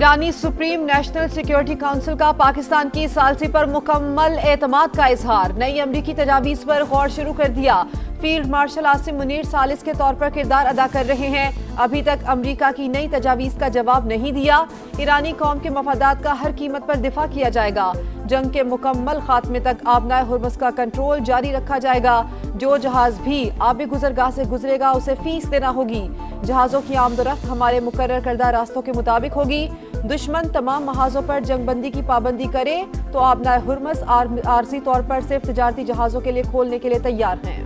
ایرانی supreme national security council کا پاکستان کی ثالثی پر مکمل اعتماد کا اظہار، نئی امریکی تجاویز پر غور شروع کر دیا۔ فیلڈ مارشل عاصم منیر ثالث کے طور پر کردار ادا کر رہے ہیں، ابھی تک امریکہ کی نئی تجاویز کا جواب نہیں دیا۔ ایرانی قوم کے مفادات کا ہر قیمت پر دفاع کیا جائے گا، جنگ کے مکمل خاتمے تک آبنائے ہرمز کا کنٹرول جاری رکھا جائے گا۔ جو جہاز بھی آب گزرگاہ سے گزرے گا اسے فیس دینا ہوگی۔ جہازوں کی آمد و رفت ہمارے مقرر کردہ راستوں کے مطابق ہوگی۔ دشمن تمام محاذوں پر جنگ بندی کی پابندی کرے تو آبنائے ہرمز عارضی طور پر صرف تجارتی جہازوں کے لیے کھولنے کے لیے تیار ہیں۔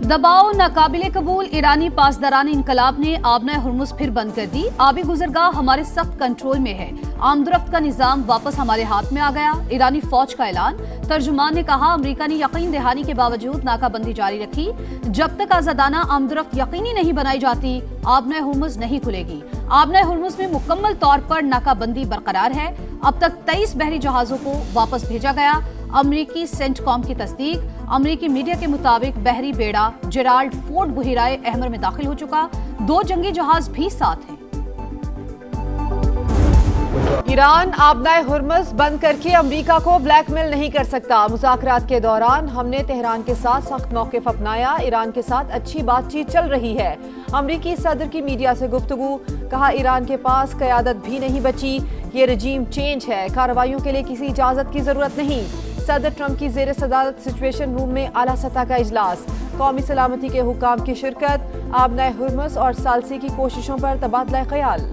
دباؤ ناقابل قبول، ایرانی پاسداران انقلاب نے آبنائے ہرمز پھر بند کر دی۔ آبی گزرگاہ ہمارے سخت کنٹرول میں ہے، آمد و رفت کا نظام واپس ہمارے ہاتھ میں آ گیا۔ ایرانی فوج کا اعلان، ترجمان نے کہا امریکہ نے یقین دہانی کے باوجود ناکہ بندی جاری رکھی۔ جب تک آزادانہ آمد و رفت یقینی نہیں بنائی جاتی آبنائے ہرمز نہیں کھلے گی۔ آبنائے ہرمز میں مکمل طور پر ناکہ بندی برقرار ہے۔ اب تک 23 بحری جہازوں کو واپس بھیجا گیا۔ امریکی سینٹ کام کی تصدیق، امریکی میڈیا کے مطابق بحری بیڑا جیرالڈ فورڈ بحیرہ احمر میں داخل ہو چکا، 2 جنگی جہاز بھی ساتھ ہیں۔ ایران آبنائے ہرمز بند کر کے امریکہ کو بلیک میل نہیں کر سکتا۔ مذاکرات کے دوران ہم نے تہران کے ساتھ سخت موقف اپنایا، ایران کے ساتھ اچھی بات چیت چل رہی ہے۔ امریکی صدر کی میڈیا سے گفتگو، کہا ایران کے پاس قیادت بھی نہیں بچی، یہ رجیم چینج ہے، کارروائیوں کے لیے کسی اجازت کی ضرورت نہیں۔ صدر ٹرمپ کی زیر صدارت سچویشن روم میں اعلیٰ سطح کا اجلاس، قومی سلامتی کے حکام کی شرکت، آبنائے ہرمز اور ثالثی کی کوششوں پر تبادلہ خیال۔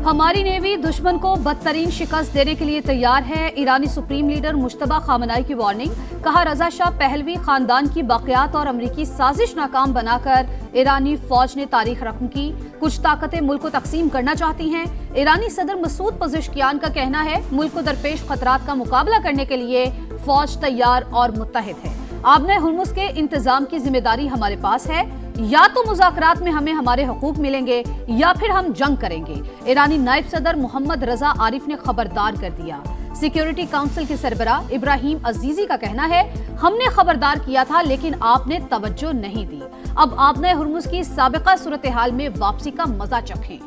ہماری نیوی دشمن کو بدترین شکست دینے کے لیے تیار ہے، ایرانی سپریم لیڈر مجتبیٰ خامنائی کی وارننگ، کہا رضا شاہ پہلوی خاندان کی باقیات اور امریکی سازش ناکام بنا کر ایرانی فوج نے تاریخ رقم کی، کچھ طاقتیں ملک کو تقسیم کرنا چاہتی ہیں۔ ایرانی صدر مسعود پزشکیان کا کہنا ہے ملک کو درپیش خطرات کا مقابلہ کرنے کے لیے فوج تیار اور متحد ہے۔ آبنائے ہرمز کے انتظام کی ذمہ داری ہمارے پاس ہے، یا تو مذاکرات میں ہمیں ہمارے حقوق ملیں گے یا پھر ہم جنگ کریں گے۔ ایرانی نائب صدر محمد رضا عارف نے خبردار کر دیا۔ سیکیورٹی کونسل کے سربراہ ابراہیم عزیزی کا کہنا ہے ہم نے خبردار کیا تھا لیکن آپ نے توجہ نہیں دی، اب آبنائے ہرمز کی سابقہ صورتحال میں واپسی کا مزہ چکھیں۔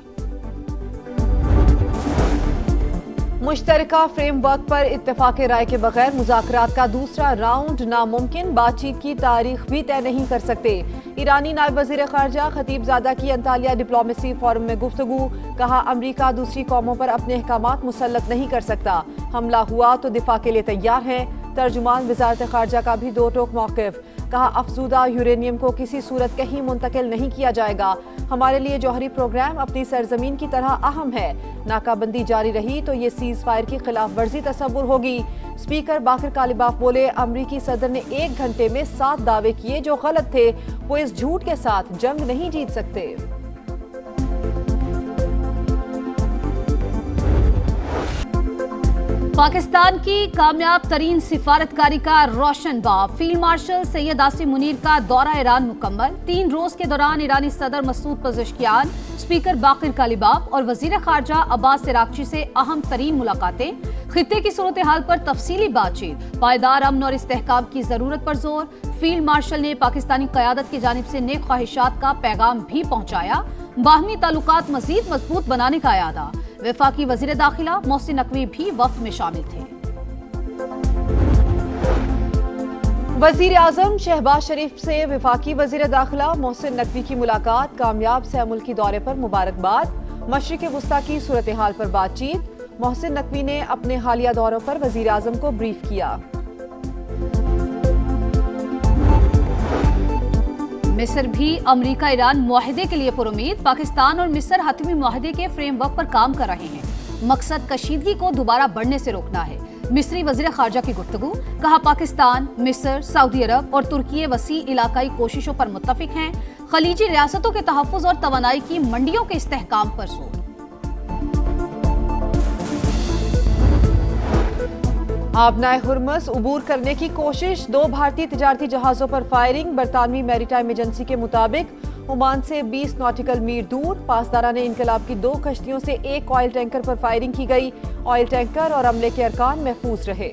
مشترکہ فریم ورک پر اتفاق رائے کے بغیر مذاکرات کا دوسرا راؤنڈ ناممکن، بات چیت کی تاریخ بھی طے نہیں کر سکتے۔ ایرانی نائب وزیر خارجہ خطیب زادہ کی انطالیہ ڈپلومیسی فورم میں گفتگو، کہا امریکہ دوسری قوموں پر اپنے احکامات مسلط نہیں کر سکتا، حملہ ہوا تو دفاع کے لیے تیار ہیں۔ ترجمان وزارت خارجہ کا بھی دو ٹوک موقف، کہا افزودہ یورینیم کو کسی صورت کہیں منتقل نہیں کیا جائے گا، ہمارے لیے جوہری پروگرام اپنی سرزمین کی طرح اہم ہے، ناکہ بندی جاری رہی تو یہ سیز فائر کی خلاف ورزی تصور ہوگی۔ اسپیکر باقر کالباف بولے امریکی صدر نے 1 گھنٹے میں 7 دعوے کیے جو غلط تھے، وہ اس جھوٹ کے ساتھ جنگ نہیں جیت سکتے۔ پاکستان کی کامیاب ترین سفارتکاری کا روشن باب، فیلڈ مارشل سید عاصم منیر کا دورہ ایران مکمل، 3 روز کے دوران ایرانی صدر مسعود پزشکیان، اسپیکر باقر کالباف اور وزیر خارجہ عباس عراقچی سے اہم ترین ملاقاتیں، خطے کی صورتحال پر تفصیلی بات چیت، پائیدار امن اور استحکام کی ضرورت پر زور۔ فیلڈ مارشل نے پاکستانی قیادت کی جانب سے نیک خواہشات کا پیغام بھی پہنچایا، باہمی تعلقات مزید مضبوط بنانے کا اعادہ۔ وفاقی وزیر داخلہ محسن نقوی بھی وفد میں شامل تھے۔ وزیر اعظم شہباز شریف سے وفاقی وزیر داخلہ محسن نقوی کی ملاقات، کامیاب سہ ملکی دورے پر مبارکباد، مشرق وسطیٰ کی صورتحال پر بات چیت، محسن نقوی نے اپنے حالیہ دوروں پر وزیر اعظم کو بریف کیا۔ مصر بھی امریکہ ایران معاہدے کے لیے پرامید، پاکستان اور مصر حتمی معاہدے کے فریم ورک پر کام کر رہے ہیں، مقصد کشیدگی کو دوبارہ بڑھنے سے روکنا ہے۔ مصری وزیر خارجہ کی گفتگو، کہا پاکستان، مصر، سعودی عرب اور ترکی وسیع علاقائی کوششوں پر متفق ہیں، خلیجی ریاستوں کے تحفظ اور توانائی کی منڈیوں کے استحکام پر زور۔ آبنائے ہرمز عبور کرنے کی کوشش، 2 بھارتی تجارتی جہازوں پر فائرنگ، برطانوی میری ٹائم ایجنسی کے مطابق عمان سے 20 ناٹیکل میل دور پاسداران انقلاب کی 2 کشتیوں سے 1 آئل ٹینکر پر فائرنگ کی گئی، آئل ٹینکر اور عملے کے ارکان محفوظ رہے۔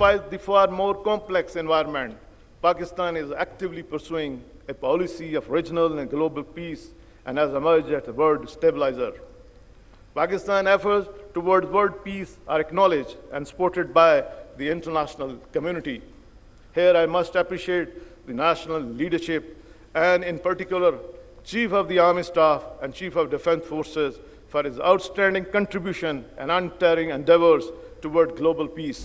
Despite the far more complex environment, Pakistan is actively pursuing a policy of regional and global peace and has emerged as a world stabilizer. Pakistan's efforts towards world peace are acknowledged and supported by the international community. Here I must appreciate the national leadership and in particular Chief of the Army Staff and Chief of Defense Forces for his outstanding contribution and untiring endeavors toward global peace.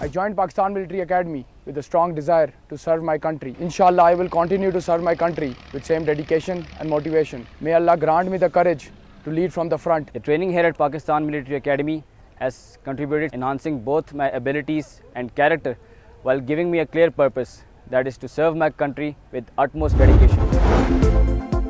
I joined Pakistan Military Academy with a strong desire to serve my country. Inshallah, I will continue to serve my country with same dedication and motivation. May Allah grant me the courage to lead from the front. The training here at Pakistan Military Academy has contributed enhancing both my abilities and character while giving me a clear purpose, that is to serve my country with utmost dedication.